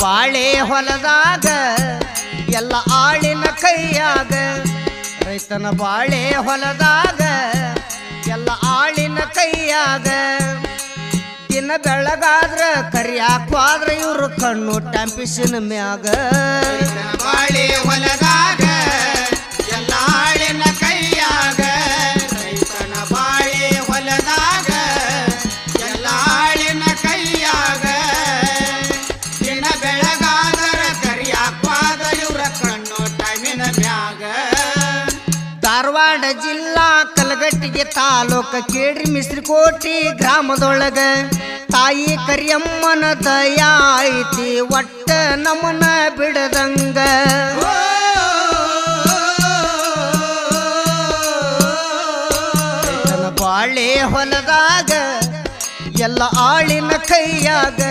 ಬಾಳೆ ಹೊಲದಾಗ ಎಲ್ಲ ಆಳಿನ ಕೈಯಾಗ ರೈತನ ಬಾಳೆ ಹೊಲದಾಗ ಎಲ್ಲ ಆಳಿನ ಕೈಯಾಗ ದಿನ ಬೆಳಗಾದ್ರ ಕರಿಯಾಕ್ವಾದ್ರ ಇವ್ರು ಕಣ್ಣು ಟ್ಯಾಂಪಿಸಿನ ಮ್ಯಾಗ ಬಾಳೆ ಹೊಲದಾಗ ಎಲ್ಲ ಆಳಿನ ಕೈಯಾಗ ರೈತನ ಬಾಳೆ ಹೊಲದಾಗ ಎಲ್ಲ ಆಳಿನ ಕೈಯಾಗ ದಿನ ಬೆಳಗಾದರ ಕರಿಯಾಕ್ವಾದ ಇವ್ರ ಕಣ್ಣು ಟೈಮಿನ ಮ್ಯಾಗ ಧಾರವಾಡ ಜಿಲ್ಲಾ ಕಲಘಟಗಿ ತಾಲೂಕ ಕೇಡ್ರಿ ಮಿಸ್ರಿಕೋಟಿ ಗ್ರಾಮದೊಳಗ ತಾಯಿ ಕರಿಯಮ್ಮನ ದಯಾ ಐತಿ ಒಟ್ಟ ನಮನ ಬಿಡದಂಗ ಬಾಳೆ ಹೊಲದಾಗ ಎಲ್ಲ ಆಳಿನ ಕೈಯಾಗ